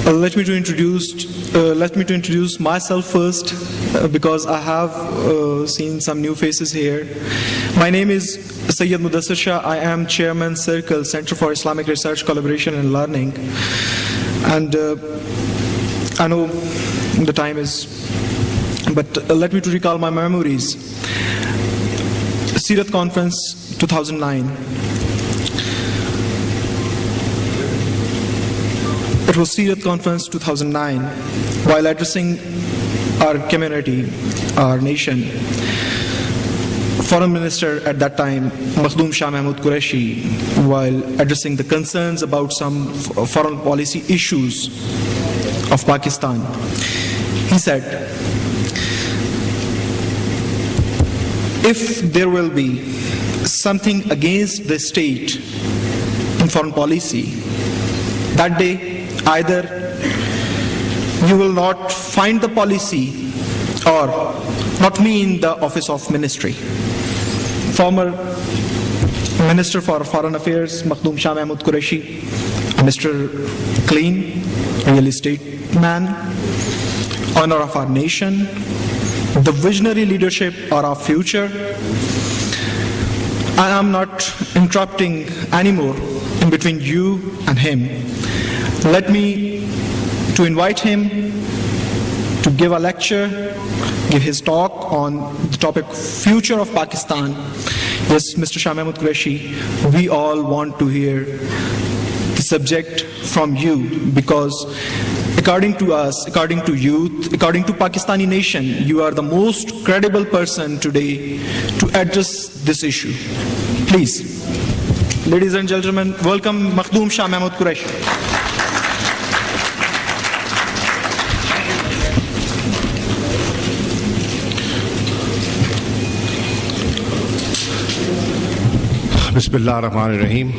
Let me to introduce myself first, because I have seen some new faces here. My name is Makhdoom Shah. I am Chairman Circle, Center for Islamic Research, Collaboration and Learning. And I know the time is, but let me to recall my memories. Seerat Conference 2009. It was Seerat Conference 2009. While addressing our community, our nation, Foreign Minister at that time, Makhdoom Shah Mahmood Qureshi, while addressing the concerns about some foreign policy issues of Pakistan, he said, if there will be something against the state in foreign policy, that day either you will not find the policy or not me in the office of ministry. Former Minister for Foreign Affairs, Makhdoom Shah Mahmood Qureshi, Mr. Clean, real estate man, honor of our nation, the visionary leadership of our future. I am not interrupting anymore in between you and him. Let me to invite him to give a lecture, give his talk on the topic future of Pakistan. Yes, Mr. Shah Mahmood Qureshi, we all want to hear the subject from you, because according to us, according to youth, according to Pakistani nation, you are the most credible person today to address this issue. Please, ladies and gentlemen, welcome Makhdoom Shah Mahmood Qureshi. Bismillah ar-Rahman ar-Rahim.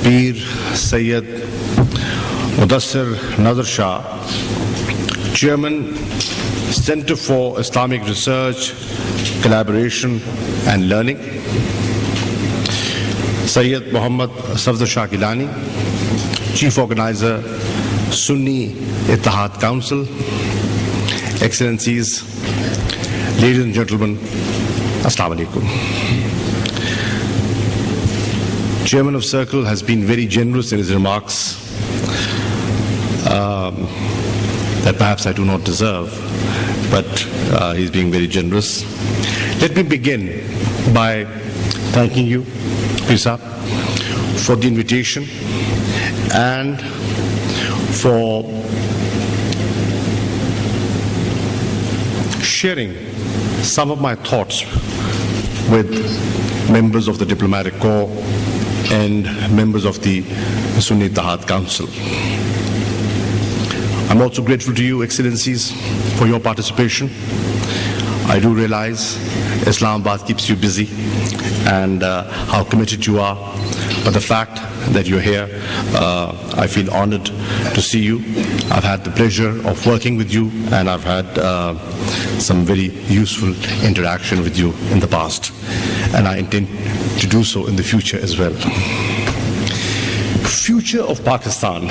Peer Sayyid Mudassir Nazar Shah, Chairman, Center for Islamic Research, Collaboration and Learning. Sayyid Muhammad Safdar Shah Gilani, Chief Organizer, Sunni Ittihad Council. Excellencies, ladies and gentlemen, Assalamu alaikum. Chairman of Circle has been very generous in his remarks that perhaps I do not deserve, but he's being very generous. Let me begin by thanking you, Pisa, for the invitation and for sharing some of my thoughts with members of the diplomatic corps and members of the Sunni Ittihad Council. I'm also grateful to you, Excellencies, for your participation. I do realize Islamabad keeps you busy and how committed you are, but the fact that you're here, I feel honored to see you. I've had the pleasure of working with you, and I've had some very useful interaction with you in the past, and I intend to do so in the future as well. Future of Pakistan,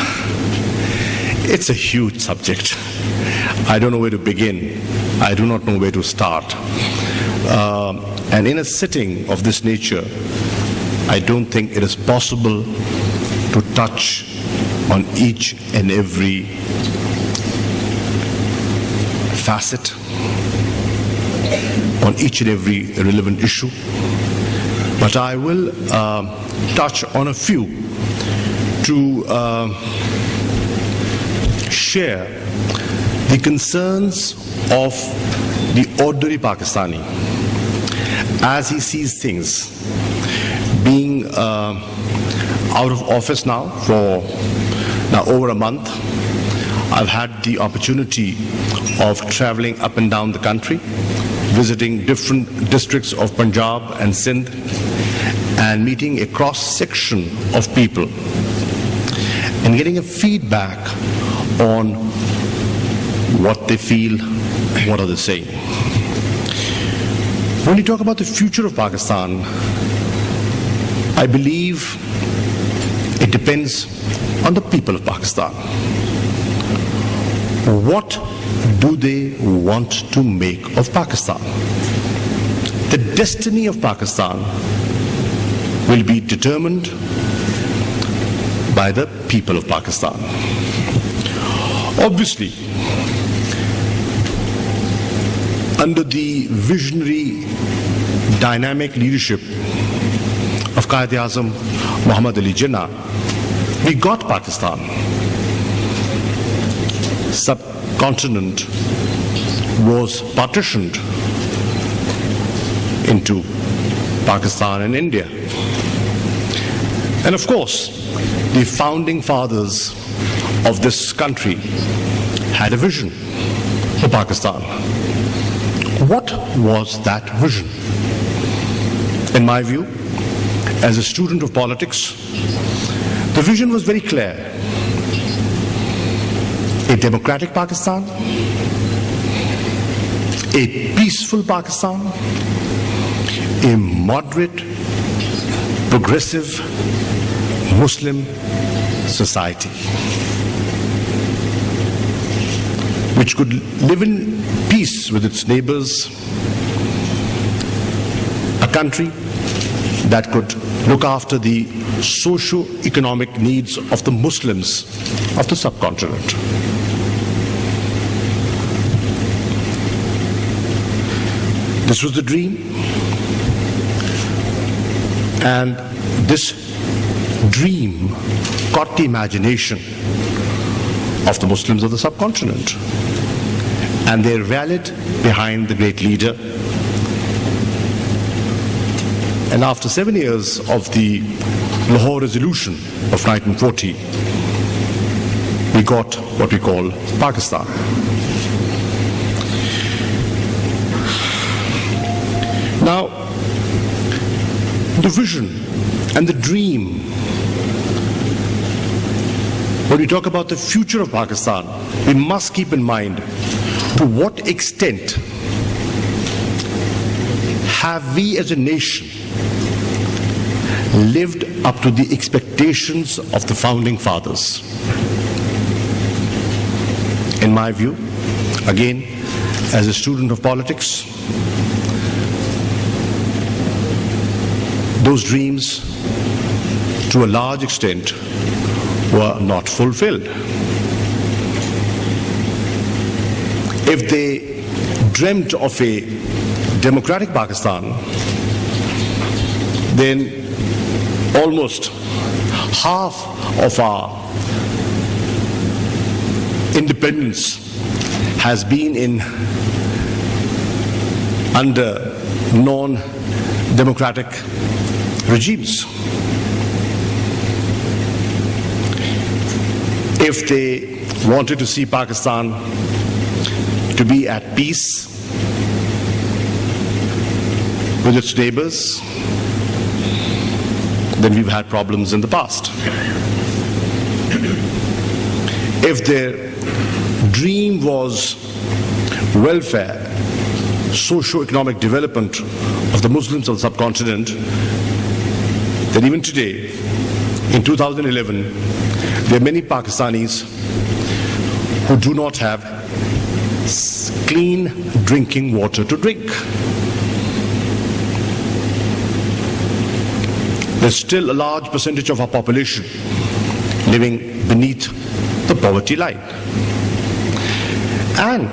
it's a huge subject. I don't know where to begin. I do not know where to start. And in a sitting of this nature, I don't think it is possible to touch on each and every facet, on each and every relevant issue. But I will touch on a few to share the concerns of the ordinary Pakistani as he sees things. Being out of office now for over a month, I've had the opportunity of traveling up and down the country, visiting different districts of Punjab and Sindh, and meeting a cross-section of people and getting a feedback on what they feel, what are they saying. When you talk about the future of Pakistan, I believe it depends on the people of Pakistan. What do they want to make of Pakistan? The destiny of Pakistan will be determined by the people of Pakistan. Obviously, under the visionary, dynamic leadership of Quaid-e-Azam Muhammad Ali Jinnah, we got Pakistan. Subcontinent was partitioned into Pakistan and India. And of course, the founding fathers of this country had a vision for Pakistan. What was that vision? In my view, as a student of politics, the vision was very clear. A democratic Pakistan, a peaceful Pakistan, a moderate, progressive Muslim society which could live in peace with its neighbors, a country that could look after the socio-economic needs of the Muslims of the subcontinent. This was the dream, and this dream caught the imagination of the Muslims of the subcontinent, and they rallied behind the great leader. And after 7 years of the Lahore Resolution of 1940, we got what we call Pakistan. Now, the vision and the dream, when we talk about the future of Pakistan, we must keep in mind to what extent have we as a nation lived up to the expectations of the founding fathers. In my view, again, as a student of politics, those dreams, to a large extent, were not fulfilled. If they dreamt of a democratic Pakistan, then almost half of our independence has been under non-democratic regimes. If they wanted to see Pakistan to be at peace with its neighbors, then we've had problems in the past. If their dream was welfare, socio-economic development of the Muslims of the subcontinent, then even today, in 2011, there are many Pakistanis who do not have clean drinking water to drink. There's still a large percentage of our population living beneath the poverty line. And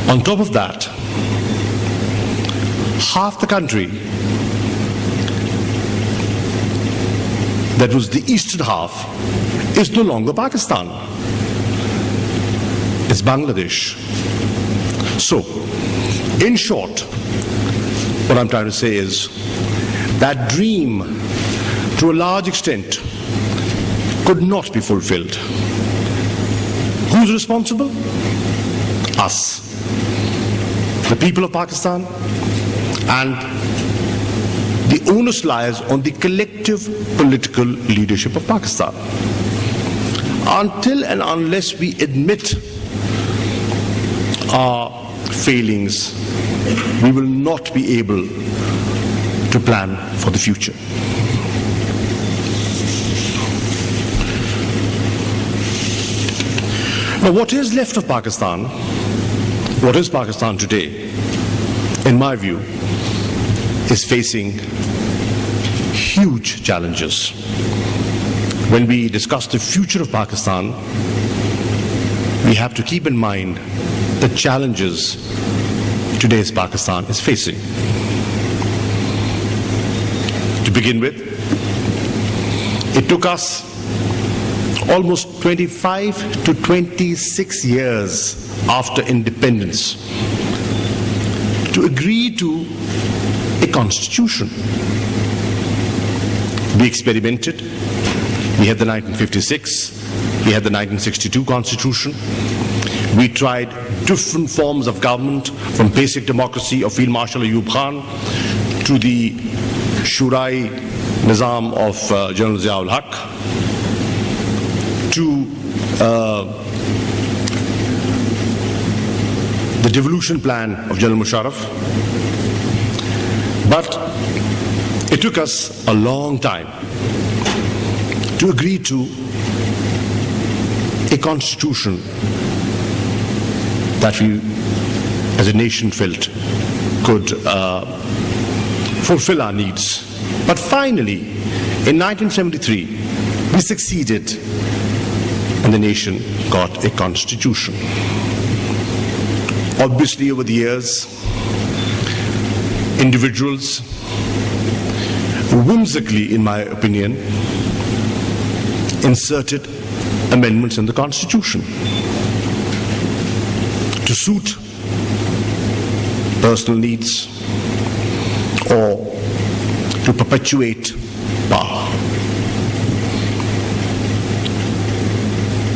on top of that, half the country that was the eastern half is no longer Pakistan. It's Bangladesh. So, in short, what I'm trying to say is that dream, to a large extent, could not be fulfilled. Who's responsible? Us, the people of Pakistan, and the onus lies on the collective political leadership of Pakistan. Until and unless we admit our failings, we will not be able to plan for the future. Now, what is left of Pakistan, what is Pakistan today, in my view, is facing huge challenges. When we discuss the future of Pakistan, we have to keep in mind the challenges today's Pakistan is facing. To begin with, it took us almost 25 to 26 years after independence to agree to a constitution. We experimented. We had the 1956, we had the 1962 constitution. We tried different forms of government, from basic democracy of Field Marshal Ayub Khan to the Shurai Nizam of General Ziaul Haq, to the devolution plan of General Musharraf. But it took us a long time to agree to a constitution that we as a nation felt could fulfill our needs. But finally, in 1973, we succeeded and the nation got a constitution. Obviously, over the years, individuals, whimsically, in my opinion, inserted amendments in the constitution to suit personal needs or to perpetuate power.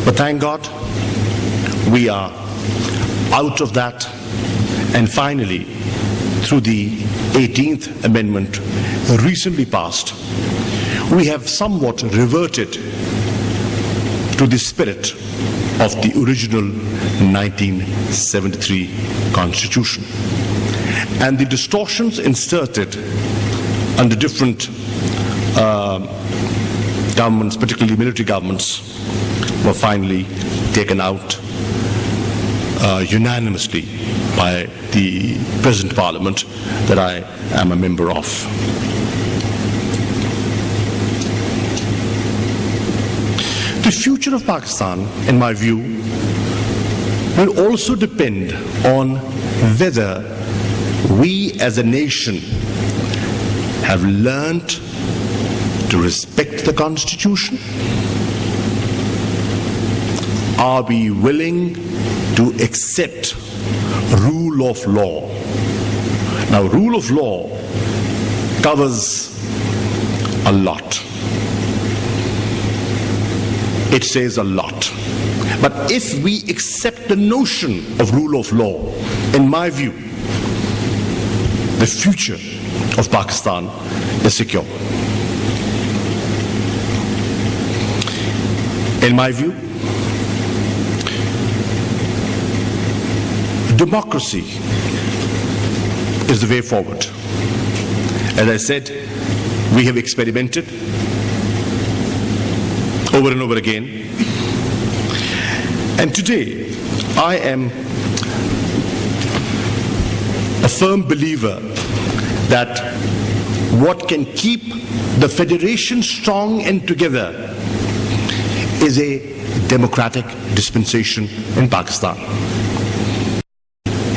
But thank God, we are out of that, and finally, through the 18th Amendment recently passed, we have somewhat reverted to the spirit of the original 1973 Constitution. And the distortions inserted under different governments, particularly military governments, were finally taken out unanimously by the present Parliament that I am a member of. The future of Pakistan, in my view, will also depend on whether we as a nation have learned to respect the Constitution. Are we willing to accept rule of law? Now, rule of law covers a lot. It says a lot. But if we accept the notion of rule of law, in my view, the future of Pakistan is secure. In my view, democracy is the way forward. As I said, we have experimented over and over again. And today, I am a firm believer that what can keep the federation strong and together is a democratic dispensation in Pakistan.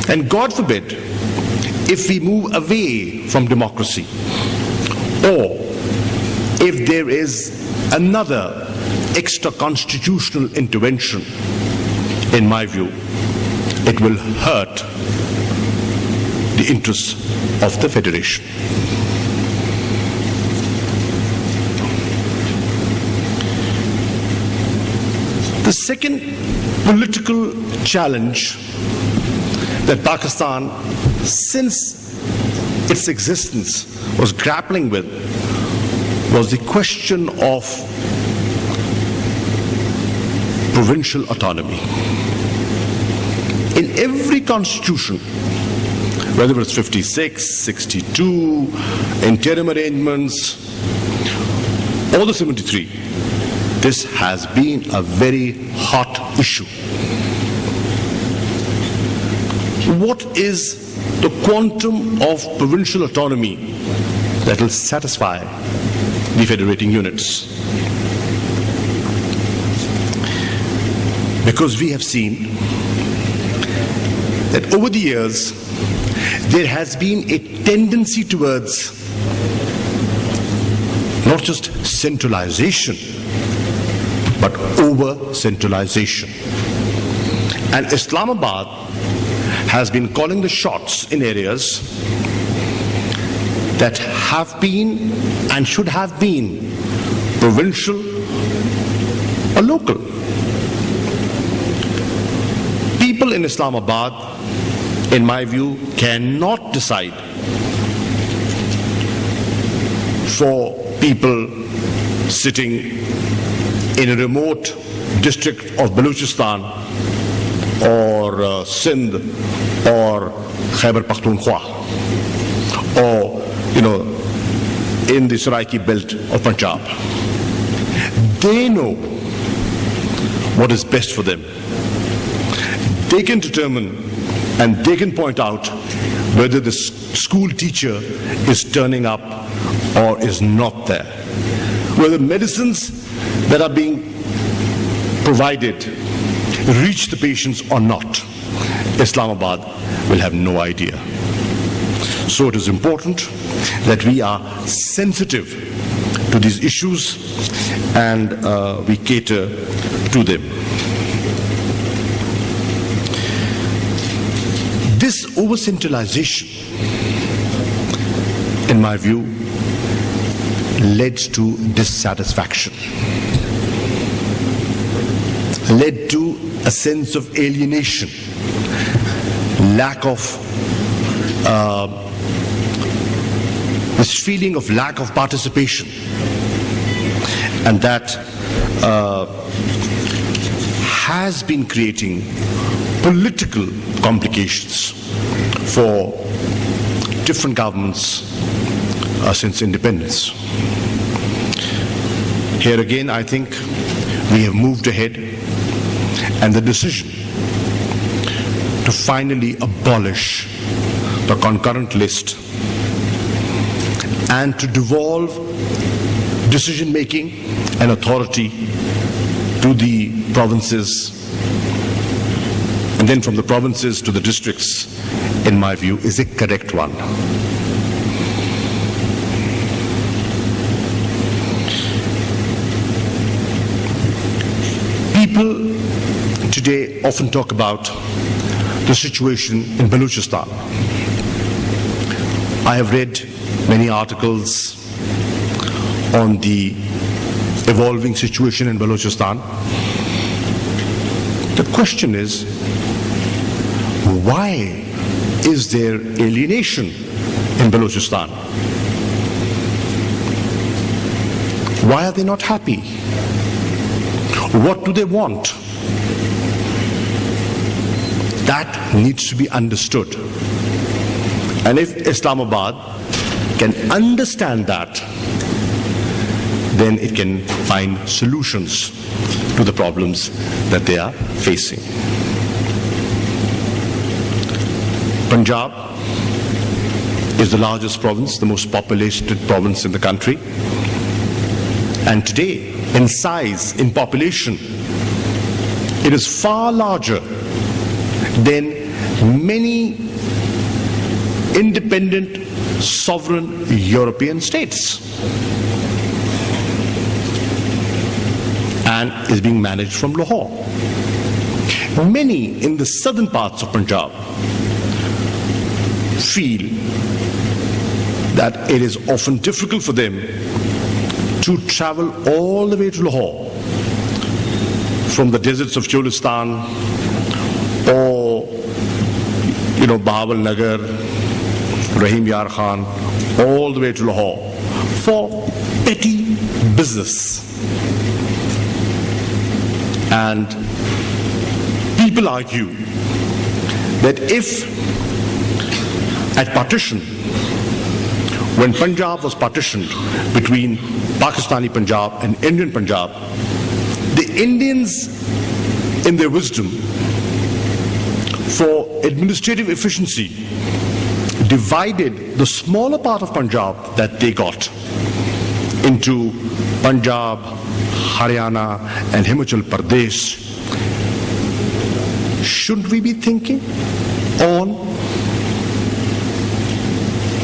And God forbid, if we move away from democracy, or if there is another extra constitutional intervention, in my view, it will hurt the interests of the federation. The second political challenge that Pakistan, since its existence, was grappling with was the question of provincial autonomy. In every constitution, whether it's 56, 62, interim arrangements, or the 73, this has been a very hot issue. What is the quantum of provincial autonomy that will satisfy the federating units? Because we have seen that over the years there has been a tendency towards not just centralization but over-centralization. And Islamabad has been calling the shots in areas that have been and should have been provincial or local. People in Islamabad, in my view, cannot decide for people sitting in a remote district of Balochistan or Sindh or Khyber Pakhtunkhwa or, in the Saraiki belt of Punjab. They know what is best for them. They can determine and they can point out whether the school teacher is turning up or is not there. Whether medicines that are being provided reach the patients or not. Islamabad will have no idea. So it is important that we are sensitive to these issues and we cater to them. This over-centralization, in my view, led to dissatisfaction, led to a sense of alienation, lack of this feeling of lack of participation, and that has been creating political complications for different governments since independence. Here again, I think we have moved ahead, and the decision to finally abolish the concurrent list and to devolve decision-making and authority to the provinces, and then from the provinces to the districts, in my view, is a correct one. People today often talk about the situation in Balochistan. I have read many articles on the evolving situation in Balochistan. The question is, why is there alienation in Balochistan? Why are they not happy? What do they want? That needs to be understood. And if Islamabad can understand that, then it can find solutions to the problems that they are facing. Punjab is the largest province, the most populated province in the country. And today, in size, in population, it is far larger than many independent, sovereign European states, and is being managed from Lahore. Many in the southern parts of Punjab feel that it is often difficult for them to travel all the way to Lahore from the deserts of Cholistan or, Bahawal Nagar, Rahim Yar Khan, all the way to Lahore for petty business. And people argue that if at partition, when Punjab was partitioned between Pakistani Punjab and Indian Punjab, The Indians, in their wisdom, for administrative efficiency, divided the smaller part of Punjab that they got into Punjab, Haryana, and Himachal Pradesh. Shouldn't we be thinking on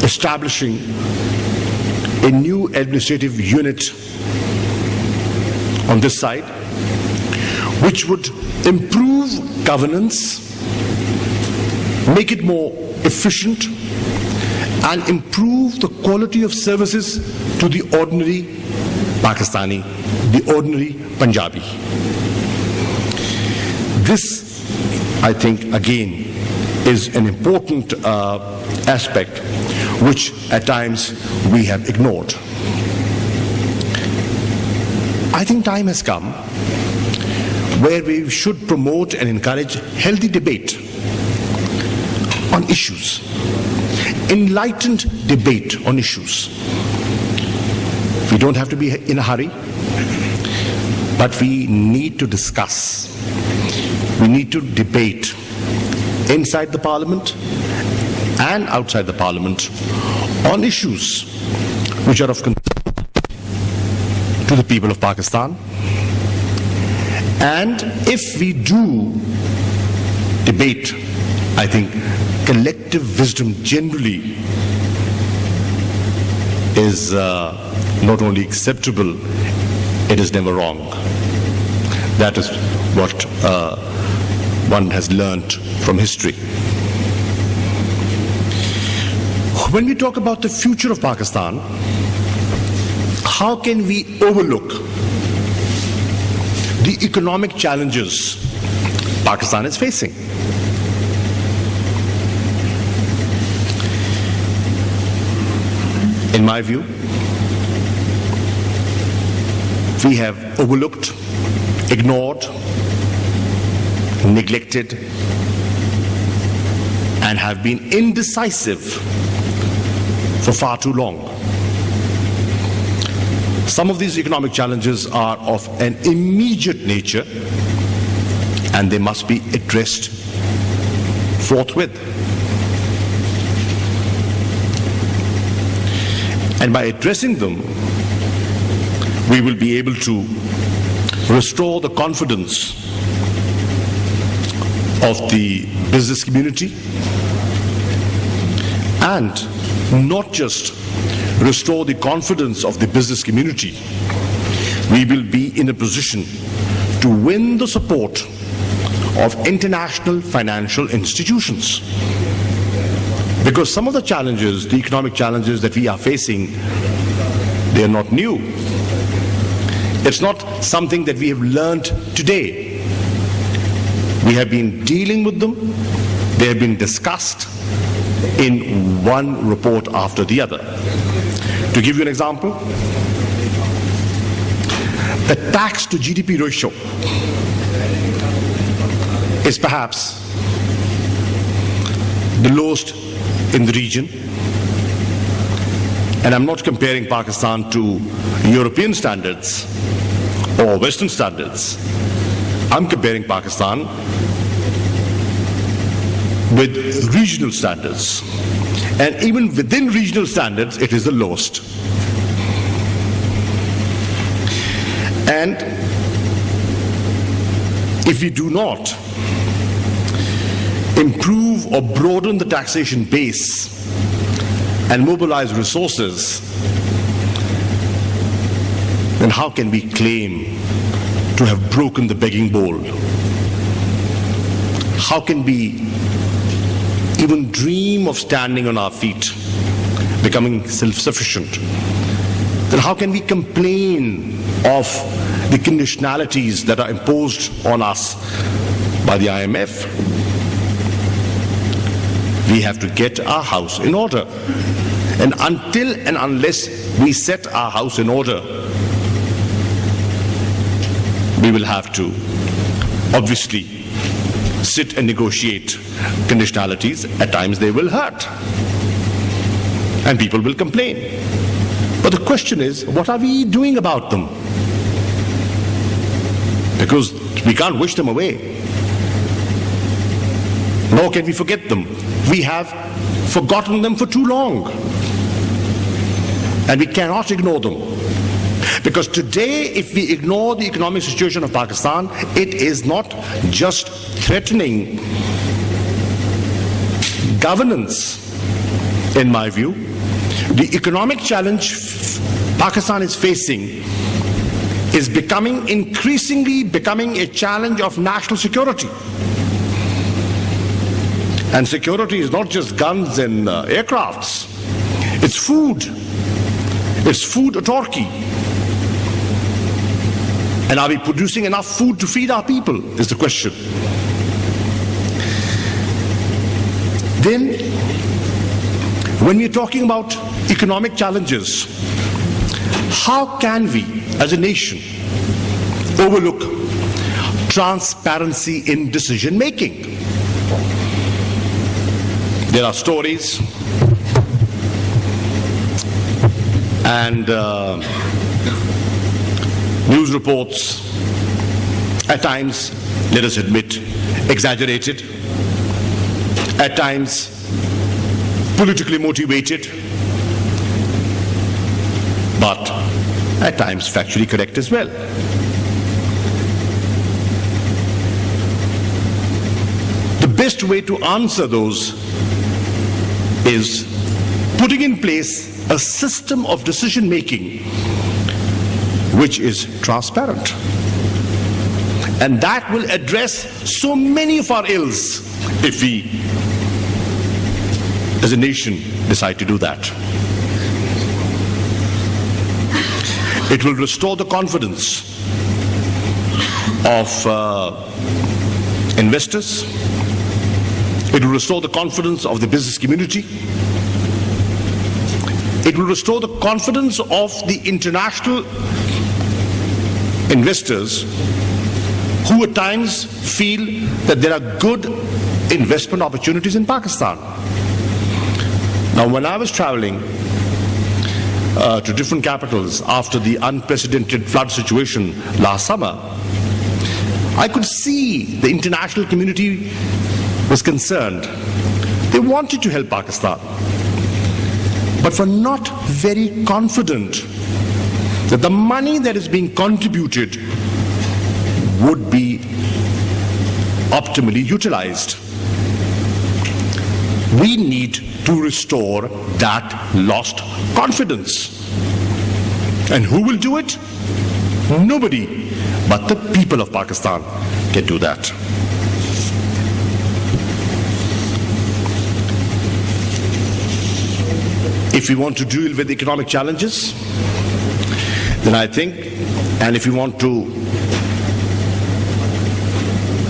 establishing a new administrative unit on this side, which would improve governance, make it more efficient, and improve the quality of services to the ordinary Pakistani, the ordinary Punjabi? This, I think, again, is an important aspect which at times we have ignored. I think time has come where we should promote and encourage healthy debate on issues, enlightened debate on issues. We don't have to be in a hurry, but we need to discuss. We need to debate inside the parliament and outside the parliament on issues which are of concern to the people of Pakistan. And if we do debate, I think collective wisdom generally is not only acceptable, it is never wrong. That is what one has learnt from history. When we talk about the future of Pakistan, how can we overlook the economic challenges Pakistan is facing? In my view, we have overlooked, ignored, neglected, and have been indecisive for far too long. Some of these economic challenges are of an immediate nature, and they must be addressed forthwith. And by addressing them, we will be able to restore the confidence of the business community, and not just restore the confidence of the business community, we will be in a position to win the support of international financial institutions. Because some of the challenges, the economic challenges that we are facing, they are not new. It's not something that we have learned today. We have been dealing with them. They have been discussed in one report after the other. To give you an example, the tax to GDP ratio is perhaps the lowest in the region. And I'm not comparing Pakistan to European standards or Western standards. I'm comparing Pakistan with regional standards. And even within regional standards, it is the lowest. And if we do not improve or broaden the taxation base and mobilize resources, then how can we claim to have broken the begging bowl? How can we even dream of standing on our feet, becoming self-sufficient? Then how can we complain of the conditionalities that are imposed on us by the IMF? We have to get our house in order. And until and unless we set our house in order, we will have to obviously sit and negotiate conditionalities. At times they will hurt, and people will complain. But the question is, what are we doing about them? because we can't wish them away. Nor can we forget them. We have forgotten them for too long. And we cannot ignore them. Because today, if we ignore the economic situation of Pakistan, it is not just threatening governance, in my view. The economic challenge Pakistan is facing is increasingly becoming a challenge of national security. And security is not just guns and aircrafts. It's food. It's food autarky. And are we producing enough food to feed our people, is the question. Then, when we're talking about economic challenges, how can we, as a nation, overlook transparency in decision making? There are stories and news reports, at times, let us admit, exaggerated, at times politically motivated, but at times factually correct as well. The best way to answer those is putting in place a system of decision making which is transparent. And that will address so many of our ills if we, as a nation, decide to do that. It will restore the confidence of investors. It will restore the confidence of the business community. It will restore the confidence of the international investors who at times feel that there are good investment opportunities in Pakistan. Now, when I was traveling to different capitals after the unprecedented flood situation last summer, I could see the international community was concerned. They wanted to help Pakistan, but were not very confident that the money that is being contributed would be optimally utilized. We need to restore that lost confidence. And who will do it? Nobody but the people of Pakistan can do that. If we want to deal with economic challenges, then I think, and if we want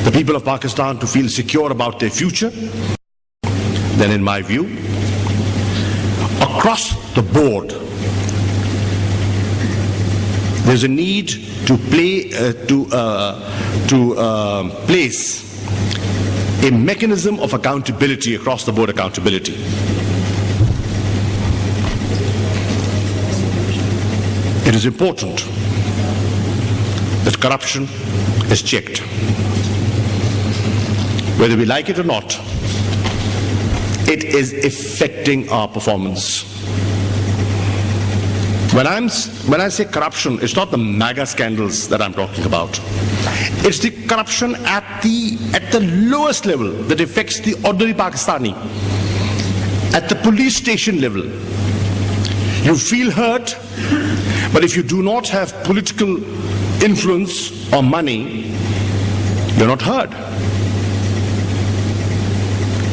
the people of Pakistan to feel secure about their future, then in my view, across the board, there's a need to place a mechanism of accountability, across the board accountability. It is important that corruption is checked. Whether we like it or not, it is affecting our performance. When I say corruption, it's not the MAGA scandals that I'm talking about. It's the corruption at the lowest level that affects the ordinary Pakistani. At the police station level, you feel hurt, but if you do not have political influence or money, you're not heard.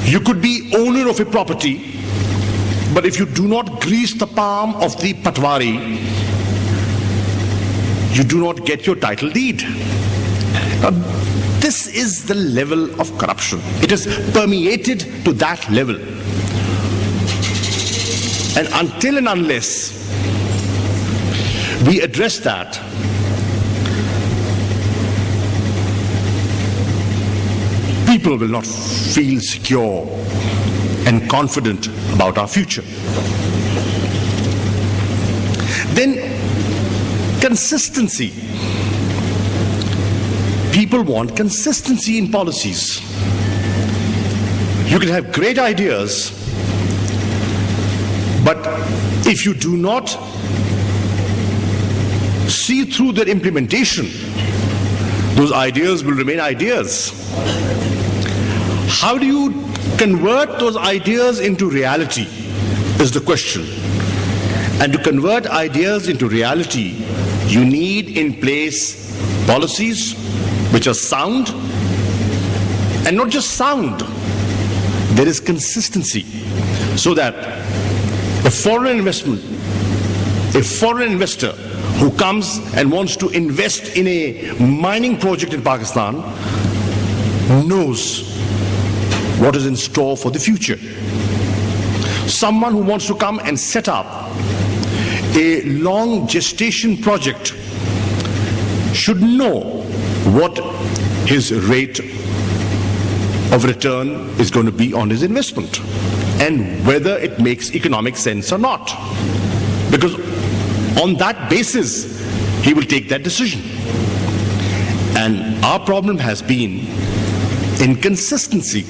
You could be owner of a property, but if you do not grease the palm of the patwari, you do not get your title deed. Now, this is the level of corruption. It has permeated to that level. And until and unless we address that, people will not feel secure and confident about our future. Then, consistency people want consistency in policies. You can have great ideas, but if you do not see through their implementation, those ideas will remain ideas. How do you convert those ideas into reality is the question. And to convert ideas into reality, you need in place policies which are sound, and not just sound, there is consistency, so that a foreign investor who comes and wants to invest in a mining project in Pakistan knows what is in store for the future. Someone who wants to come and set up a long gestation project should know what his rate of return is going to be on his investment and whether it makes economic sense or not. Because on that basis, he will take that decision. And our problem has been inconsistency.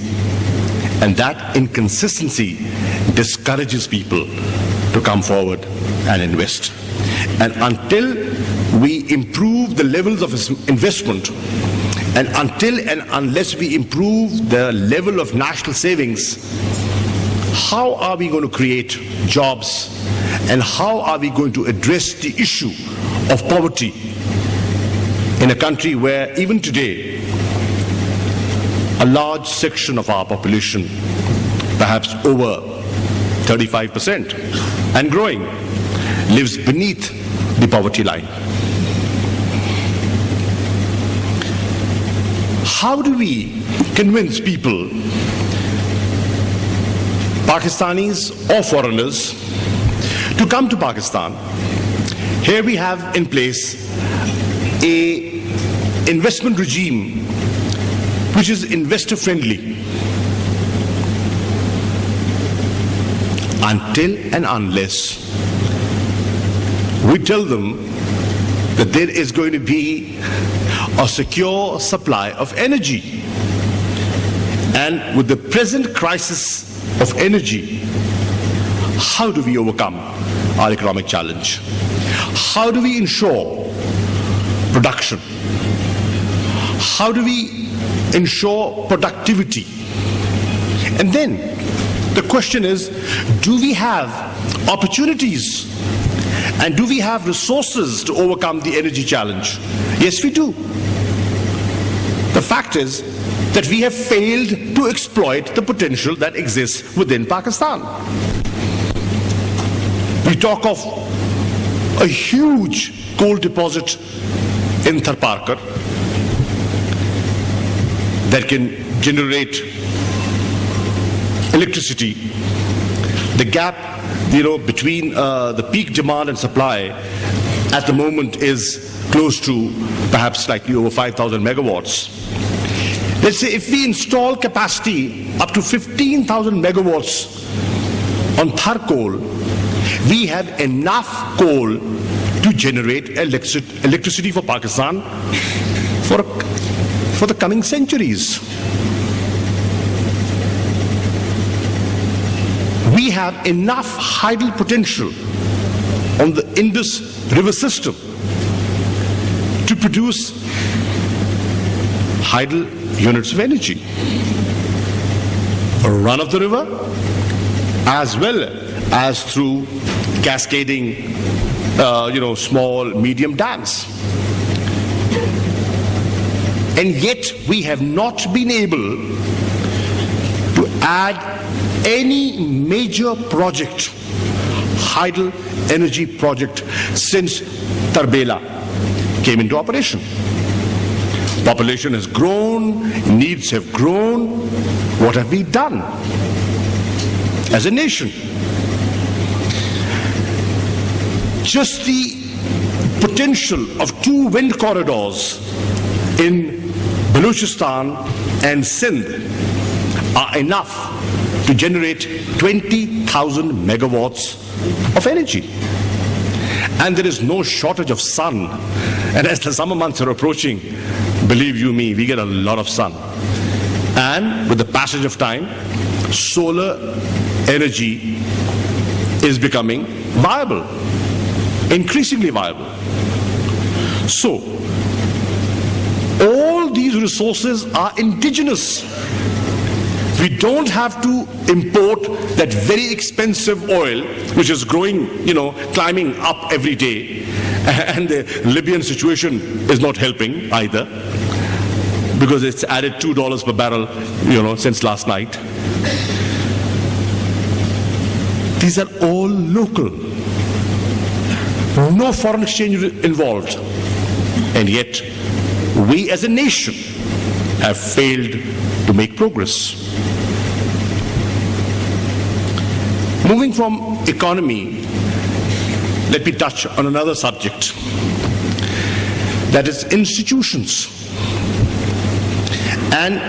And that inconsistency discourages people to come forward and invest. And until we improve the levels of investment, and until and unless we improve the level of national savings, how are we going to create jobs, and how are we going to address the issue of poverty in a country where even today a large section of our population, perhaps over 35% and growing, lives beneath the poverty line? How do we convince people, Pakistanis or foreigners, to come to Pakistan? Here we have in place an investment regime which is investor friendly. Until and unless we tell them that there is going to be a secure supply of energy. And with the present crisis of energy, how do we overcome our economic challenge? How do we ensure production? How do we ensure productivity? And then the question is, do we have opportunities and do we have resources to overcome the energy challenge? Yes, we do. The fact is that we have failed to exploit the potential that exists within Pakistan. We talk of a huge coal deposit in Tharparkar that can generate electricity. The gap, between the peak demand and supply at the moment is close to perhaps slightly over 5,000 megawatts. Let's say if we install capacity up to 15,000 megawatts on Thar coal, we have enough coal to generate electricity for Pakistan for the coming centuries. We have enough hydel potential on the Indus River system to produce hydel units of energy, run of the river, as well as through cascading, small, medium dams. And yet we have not been able to add any major project, hydel energy project, since Tarbela came into operation. Population has grown, needs have grown. What have we done as a nation? Just the potential of 2 wind corridors in Baluchistan and Sindh are enough to generate 20,000 megawatts of energy. And there is no shortage of sun. And as the summer months are approaching, believe you me, we get a lot of sun. And with the passage of time, solar energy is becoming viable, increasingly viable. So, all these resources are indigenous. We don't have to import that very expensive oil, which is growing, climbing up every day. And the Libyan situation is not helping either, because it's added $2 per barrel, since last night. These are all local. No foreign exchange involved. And yet, we as a nation have failed to make progress. Moving from economy, let me touch on another subject, that is institutions and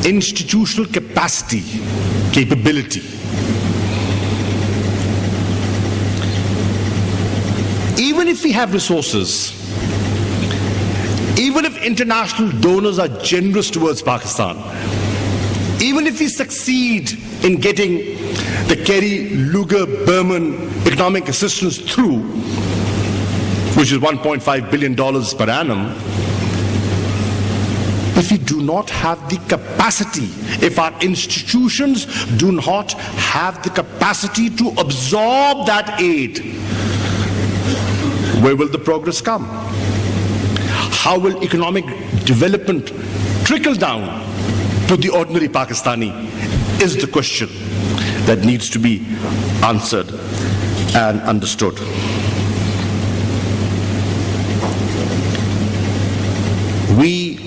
institutional capability. Even if we have resources, even if international donors are generous towards Pakistan, even if we succeed in getting the Kerry-Lugar-Berman economic assistance through, which is $1.5 billion per annum, if we do not have the capacity, if our institutions do not have the capacity to absorb that aid, where will the progress come? How will economic development trickle down to the ordinary Pakistani is the question that needs to be answered and understood. We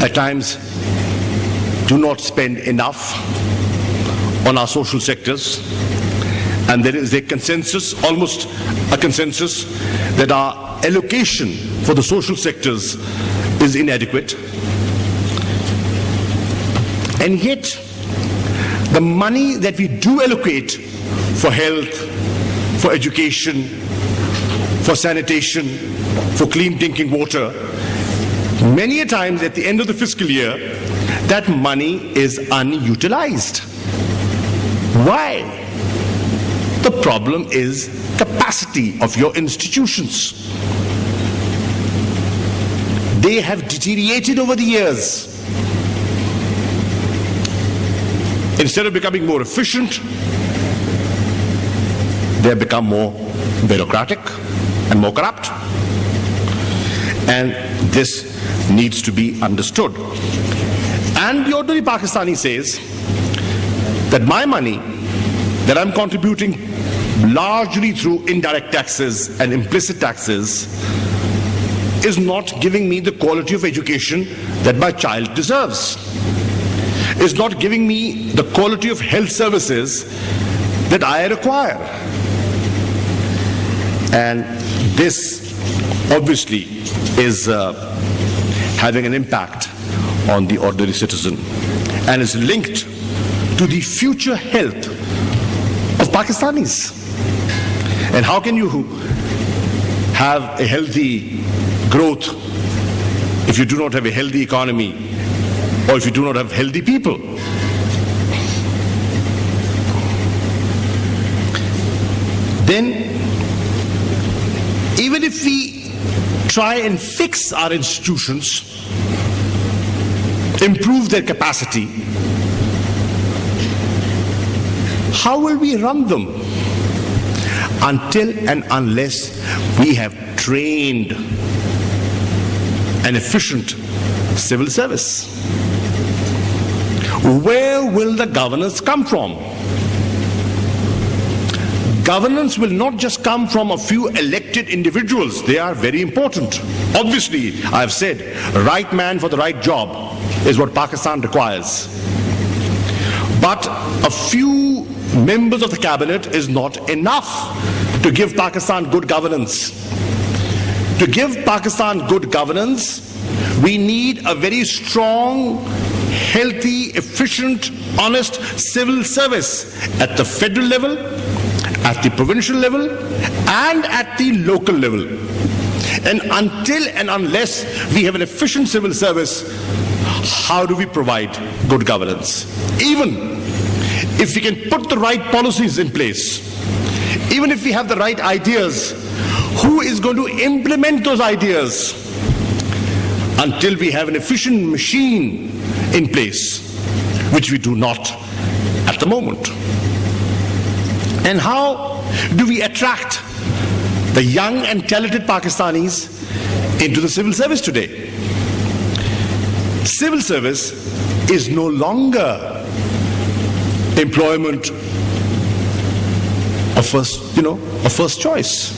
at times do not spend enough on our social sectors, and there is a consensus, almost a consensus, that our allocation for the social sectors is inadequate. And yet, the money that we do allocate for health, for education, for sanitation, for clean drinking water, many a times at the end of the fiscal year, that money is unutilized. Why? The problem is capacity of your institutions. They have deteriorated over the years. Instead of becoming more efficient, they have become more bureaucratic and more corrupt. And this needs to be understood. And the ordinary Pakistani says that my money that I'm contributing largely through indirect taxes and implicit taxes is not giving me the quality of education that my child deserves, is not giving me the quality of health services that I require. And this obviously is having an impact on the ordinary citizen and is linked to the future health of Pakistanis. And how can you have a healthy growth if you do not have a healthy economy, or if you do not have healthy people? Then, even if we try and fix our institutions, improve their capacity, how will we run them until and unless we have trained an efficient civil service? Where will the governance come from? Governance will not just come from a few elected individuals. They are very important. Obviously, I have said, right man for the right job is what Pakistan requires. But a few members of the cabinet is not enough to give Pakistan good governance. To give Pakistan good governance, we need a very strong, healthy, efficient, honest civil service at the federal level, at the provincial level, and at the local level. And until and unless we have an efficient civil service, how do we provide good governance? Even if we can put the right policies in place, even if we have the right ideas, who is going to implement those ideas? Until we have an efficient machine in place, which we do not at the moment. And how do we attract the young and talented Pakistanis into the civil service today? Civil service is no longer employment of first choice.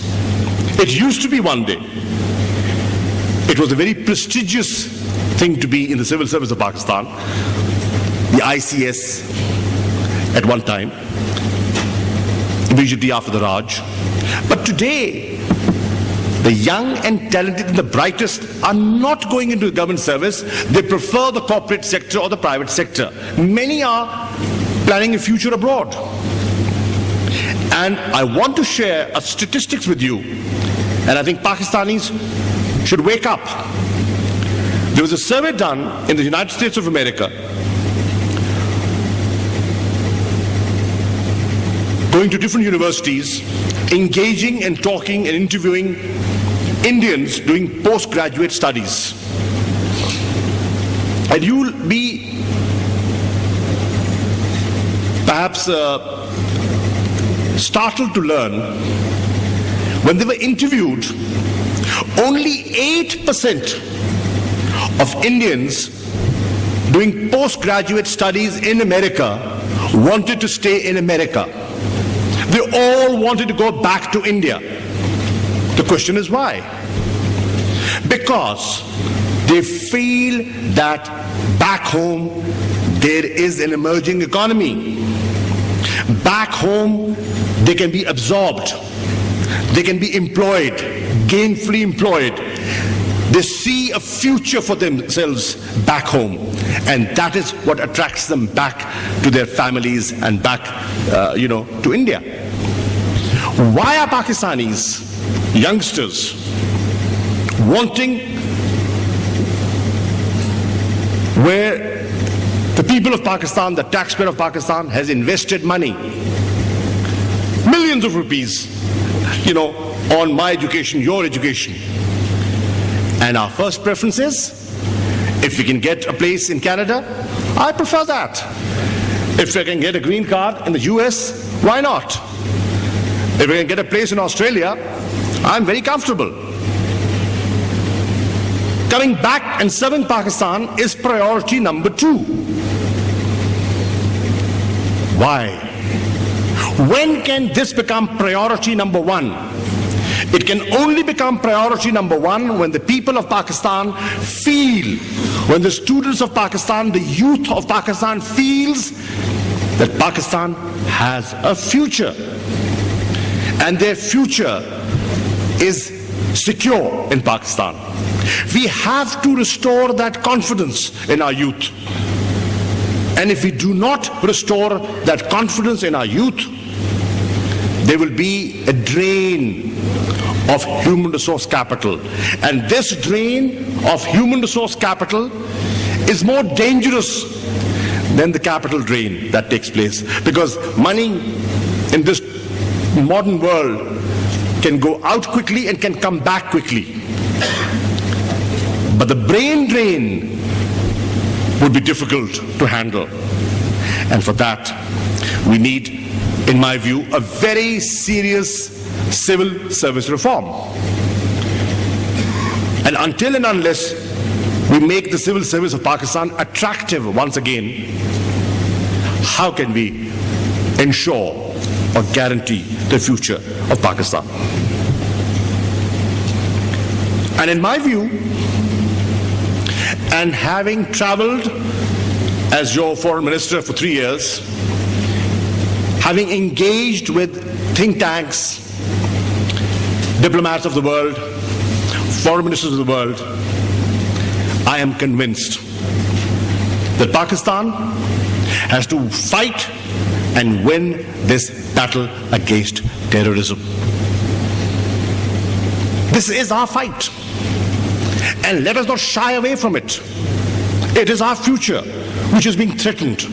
It used to be one day. It was a very prestigious thing to be in the civil service of Pakistan, the ICS at one time, immediately after the Raj. But today, the young and talented and the brightest are not going into the government service. They prefer the corporate sector or the private sector. Many are planning a future abroad. And I want to share a statistics with you, and I think Pakistanis should wake up. There was a survey done in the United States of America, going to different universities, engaging and talking and interviewing Indians doing postgraduate studies. And you'll be perhaps startled to learn, when they were interviewed, only 8% of Indians doing postgraduate studies in America wanted to stay in America. They all wanted to go back to India. The question is why? Because they feel that back home there is an emerging economy. Back home they can be absorbed. They can be employed, gainfully employed. They see a future for themselves back home. And that is what attracts them back to their families and back, to India. Why are Pakistanis, youngsters, wanting where the people of Pakistan, the taxpayer of Pakistan has invested money, millions of rupees, on my education, your education. And our first preference is, if we can get a place in Canada, I prefer that. If I can get a green card in the US, why not? If I can get a place in Australia, I'm very comfortable. Coming back and serving Pakistan is priority number 2. Why? When can this become priority number 1? It can only become priority number 1 when the people of Pakistan feel, when the students of Pakistan, the youth of Pakistan feels that Pakistan has a future. And their future is secure in Pakistan. We have to restore that confidence in our youth. And if we do not restore that confidence in our youth, there will be a drain of human resource capital. And this drain of human resource capital is more dangerous than the capital drain that takes place. Because money in this modern world can go out quickly and can come back quickly. But the brain drain would be difficult to handle. And for that, we need, in my view, a very serious civil service reform. And until and unless we make the civil service of Pakistan attractive once again, how can we ensure or guarantee the future of Pakistan? And in my view, and having traveled as your foreign minister for 3 years, having engaged with think tanks, diplomats of the world, foreign ministers of the world, I am convinced that Pakistan has to fight and win this battle against terrorism. This is our fight. And let us not shy away from it. It is our future which is being threatened.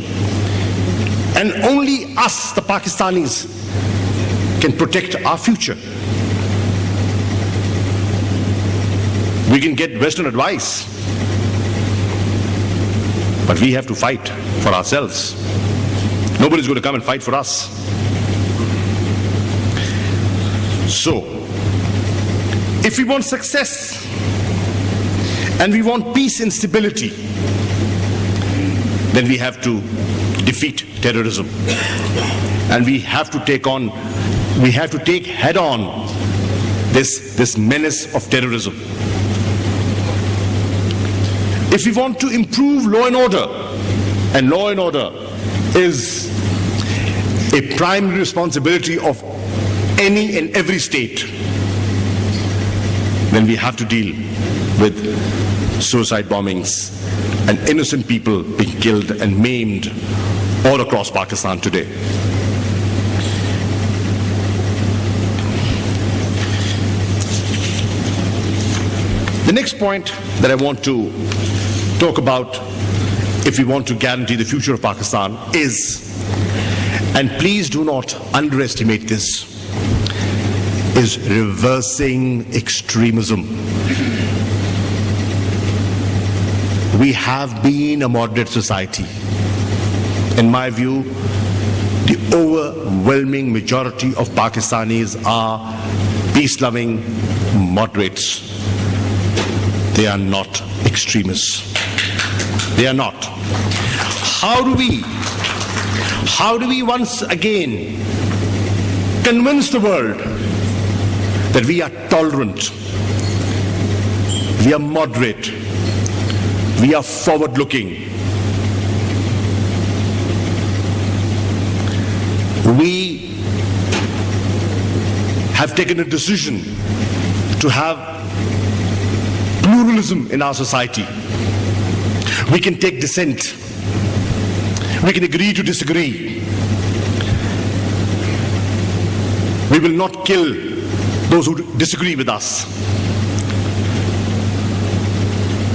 And only us, the Pakistanis, can protect our future. We can get Western advice, but we have to fight for ourselves. Nobody's going to come and fight for us. So, if we want success and we want peace and stability, then we have to defeat terrorism. And we have to take head on this menace of terrorism. If we want to improve law and order is a primary responsibility of any and every state, then we have to deal with suicide bombings and innocent people being killed and maimed all across Pakistan today. The next point that I want to talk about, if we want to guarantee the future of Pakistan, is, and please do not underestimate this, is reversing extremism. We have been a moderate society. In my view, the overwhelming majority of Pakistanis are peace-loving moderates. They are not extremists. They are not. How do we once again convince the world that we are tolerant, we are moderate, we are forward-looking? We have taken a decision to have pluralism in our society. We can take dissent. We can agree to disagree. We will not kill those who disagree with us.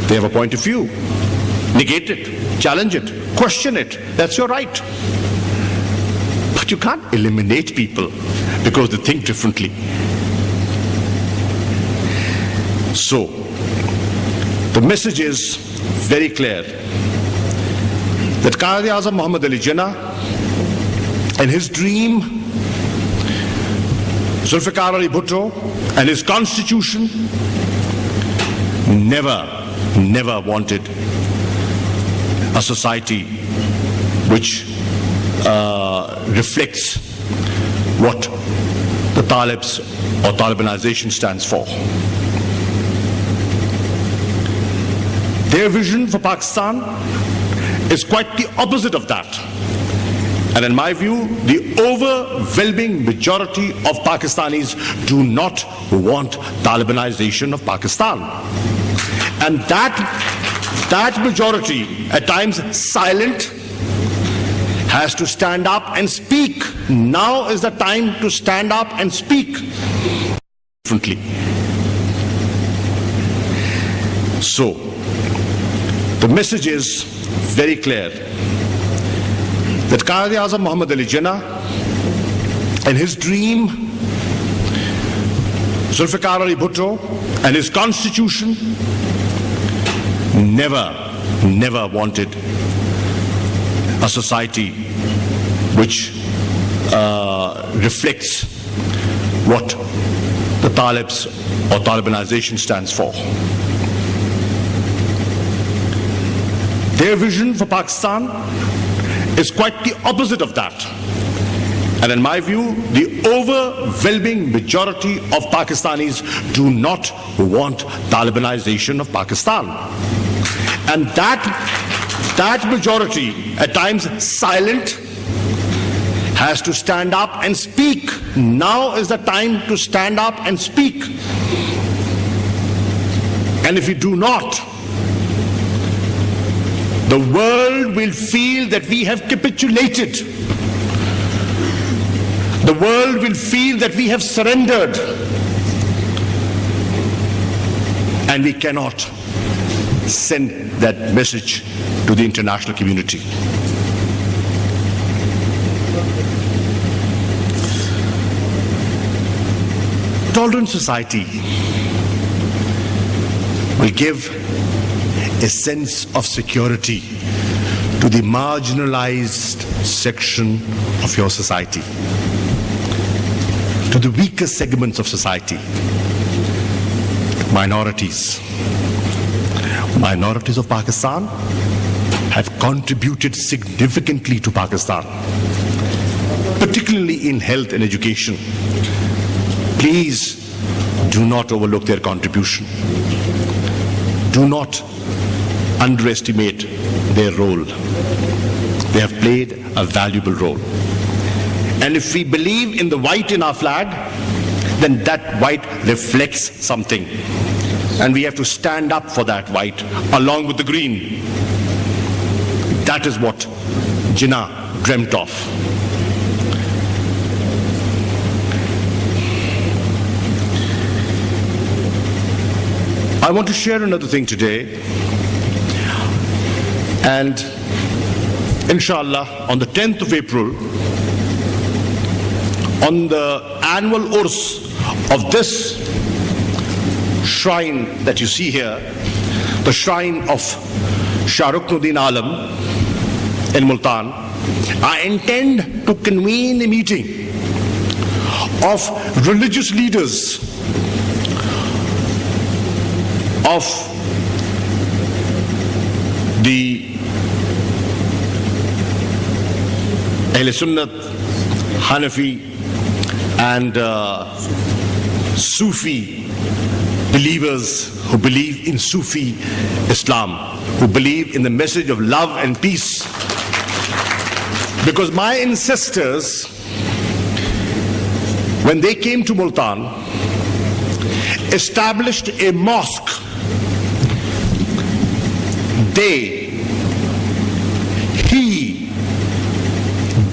They have a point of view. Negate it, challenge it, question it. That's your right. But you can't eliminate people because they think differently. So, the message is very clear that Quaid-e-Azam Muhammad Ali Jinnah and his dream, Zulfikar Ali Bhutto and his constitution, never wanted a society which reflects what the Talibs or Talibanization stands for. Their vision for Pakistan is quite the opposite of that. And in my view, the overwhelming majority of Pakistanis do not want Talibanization of Pakistan. And that majority, at times silent, has to stand up and speak. Now is the time to stand up and speak differently. So, the message is very clear that Quaid-e-Azam Muhammad Ali Jinnah and his dream, Zulfikar Ali Bhutto and his constitution, never wanted a society which reflects what the Talibs or Talibanization stands for. Their vision for Pakistan is quite the opposite of that. And in my view, the overwhelming majority of Pakistanis do not want Talibanization of Pakistan. And that majority, at times silent, has to stand up and speak. Now is the time to stand up and speak. And if we do not, the world will feel that we have capitulated. The world will feel that we have surrendered. And we cannot send that message to the international community. Tolerant society will give a sense of security to the marginalized section of your society, to the weaker segments of society, minorities. Minorities of Pakistan have contributed significantly to Pakistan, particularly in health and education. Please do not overlook their contribution. Do not underestimate their role. They have played a valuable role. And if we believe in the white in our flag, then that white reflects something. And we have to stand up for that white along with the green. That is what Jinnah dreamt of. I want to share another thing today, and inshallah on the 10th of April, on the annual Urs of this shrine that you see here, the shrine of Shah Ruknuddin Alam in Multan, I intend to convene a meeting of religious leaders of the Ahl Sunnat, Hanafi and Sufi believers who believe in Sufi Islam, who believe in the message of love and peace. Because my ancestors, when they came to Multan, established a mosque. He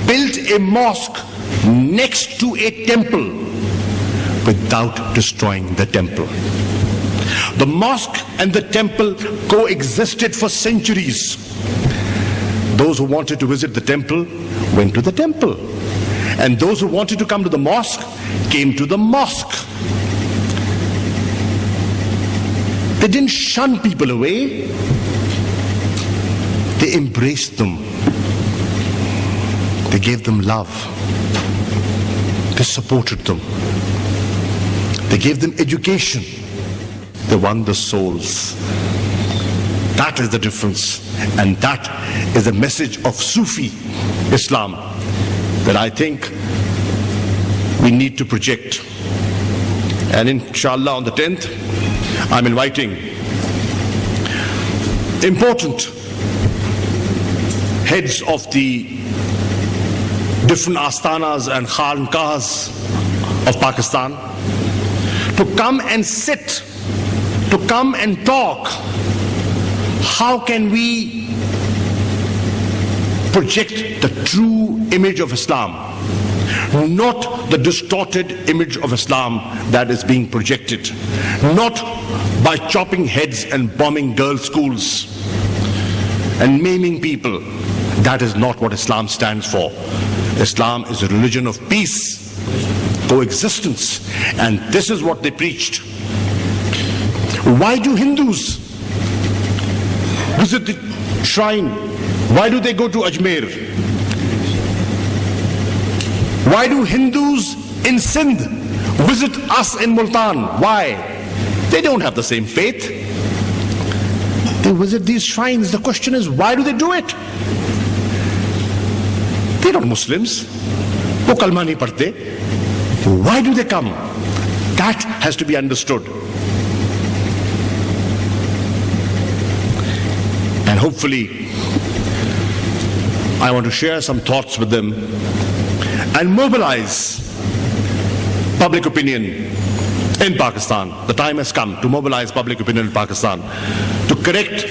built a mosque next to a temple without destroying the temple. The mosque and the temple coexisted for centuries. Those who wanted to visit the temple went to the temple, and those who wanted to come to the mosque came to the mosque. They didn't shun people away. They embraced them. They gave them love. They supported them. They gave them education. They won the souls. That is the difference. And that is the message of Sufi Islam that I think we need to project. And inshallah on the 10th, I'm inviting important heads of the different astanas and khanqahs of Pakistan to come and sit, to come and talk. How can we project the true image of Islam, not the distorted image of Islam that is being projected, not by chopping heads and bombing girls' schools and maiming people. That is not what Islam stands for. Islam is a religion of peace, coexistence, and this is what they preached. Why do Hindus visit the shrine? Why do they go to Ajmer? Why do Hindus in Sindh visit us in Multan? Why? They don't have the same faith. They visit these shrines. The question is, why do they do it? They're not Muslims. Wo kalma nahi padhte. Why do they come? That has to be understood. And hopefully, I want to share some thoughts with them and mobilize public opinion in Pakistan. The time has come to mobilize public opinion in Pakistan, to correct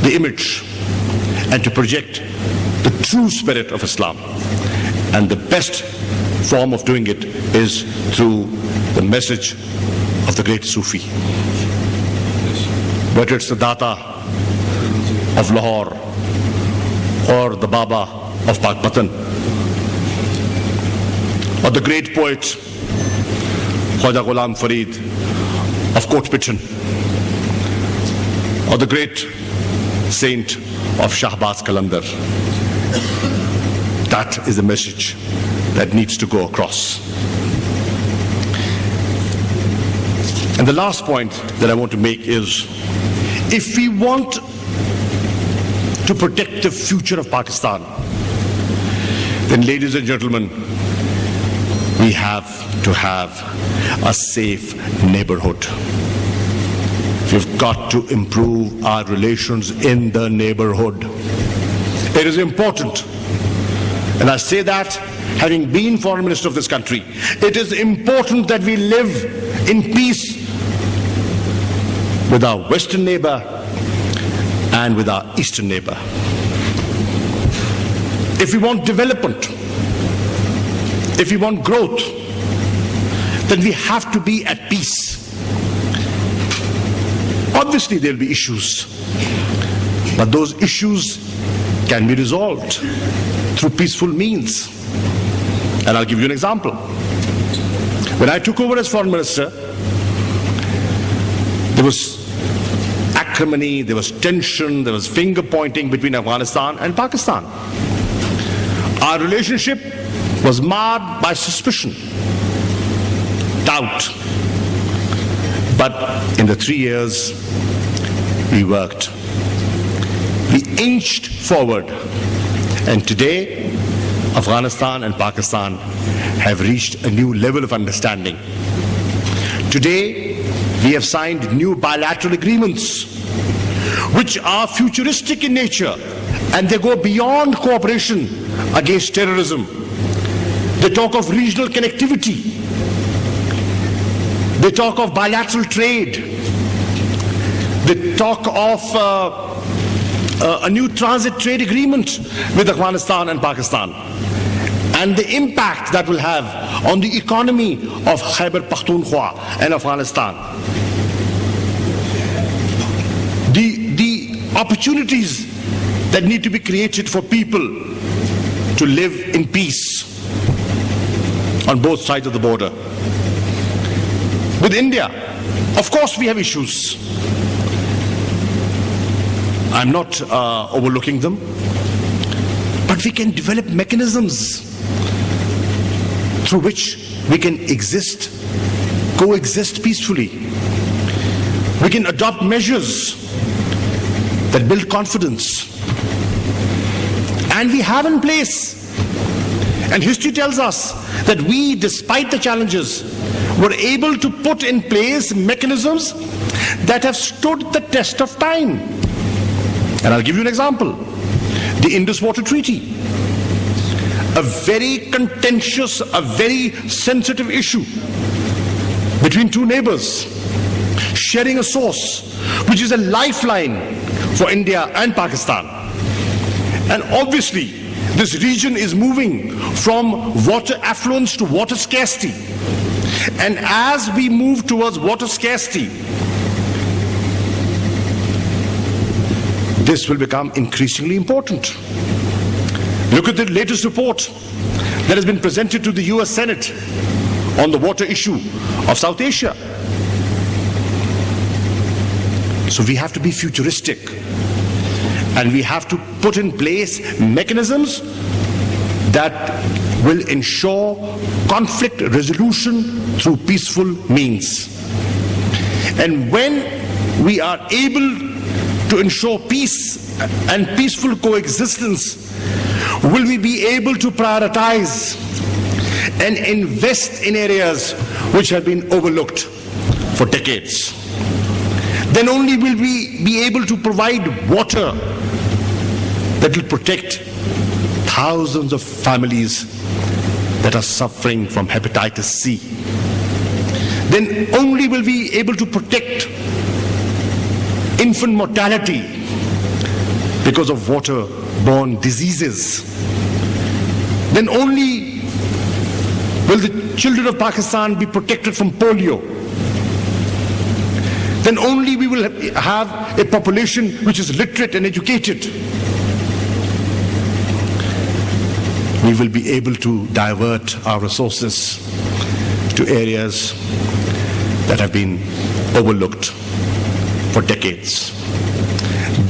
the image and to project the true spirit of Islam. And the best form of doing it is through the message of the great Sufi. whether it's the Data of Lahore or the Baba of Pakpatan, or the great poet Khwaja Ghulam Farid of Kot Pichen, or the great saint of Shahbaz Qalandar. That is the message that needs to go across. And the last point that I want to make is, if we want to protect the future of Pakistan, then, ladies and gentlemen, we have to have a safe neighborhood. We've got to improve our relations in the neighborhood. It is important, and I say that having been Foreign Minister of this country, it is important that we live in peace with our Western neighbor and with our Eastern neighbor. If we want development, if we want growth, then we have to be at peace. Obviously, there will be issues, but those issues can be resolved through peaceful means. And I'll give you an example. When I took over as Foreign Minister, there was acrimony, there was tension, there was finger pointing between Afghanistan and Pakistan. Our relationship was marred by suspicion, doubt. But in the 3 years, we worked. We inched forward. And today, Afghanistan and Pakistan have reached a new level of understanding. Today, we have signed new bilateral agreements, which are futuristic in nature, and they go beyond cooperation against terrorism. They talk of regional connectivity. They talk of bilateral trade. They talk of a new transit trade agreement with Afghanistan and Pakistan, and the impact that will have on the economy of Khyber Pakhtunkhwa and Afghanistan. The opportunities that need to be created for people to live in peace on both sides of the border. With India, of course we have issues. I'm not overlooking them, but we can develop mechanisms through which we can coexist peacefully. We can adopt measures that build confidence. And we have in place, and history tells us that we, despite the challenges, were able to put in place mechanisms that have stood the test of time. And I'll give you an example. The Indus Water Treaty. A very contentious, a very sensitive issue between two neighbors, sharing a source, which is a lifeline for India and Pakistan. And obviously, this region is moving from water affluence to water scarcity. And as we move towards water scarcity, this will become increasingly important. Look at the latest report that has been presented to the US Senate on the water issue of South Asia. So we have to be futuristic, and we have to put in place mechanisms that will ensure conflict resolution through peaceful means. And when we are able to ensure peace and peaceful coexistence, will we be able to prioritize and invest in areas which have been overlooked for decades. Then only will we be able to provide water that will protect thousands of families that are suffering from hepatitis C. Then only will we be able to protect infant mortality because of water-borne diseases. Then only will the children of Pakistan be protected from polio. then only we will have a population which is literate and educated. We will be able to divert our resources to areas that have been overlooked for decades.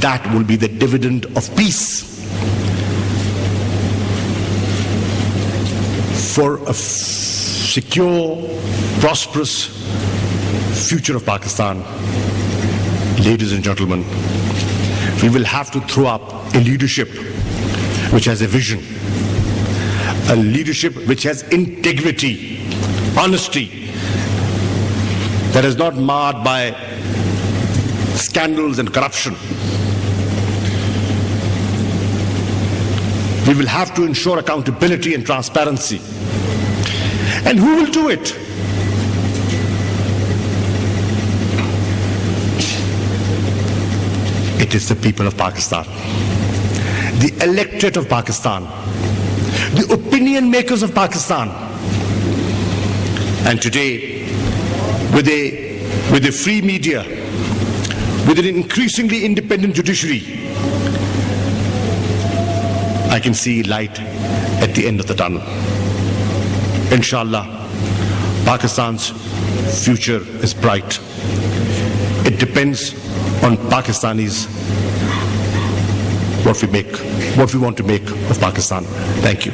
That will be the dividend of peace for a secure, prosperous future of Pakistan. Ladies and gentlemen, we will have to throw up a leadership which has a vision, a leadership which has integrity, honesty, that is not marred by scandals and corruption. We will have to ensure accountability and transparency. And who will do it? It is the people of Pakistan, the electorate of Pakistan, the opinion makers of Pakistan. And today, with a free media, with an increasingly independent judiciary, I can see light at the end of the tunnel. Inshallah, Pakistan's future is bright. It depends on Pakistanis what we want to make of Pakistan. Thank you.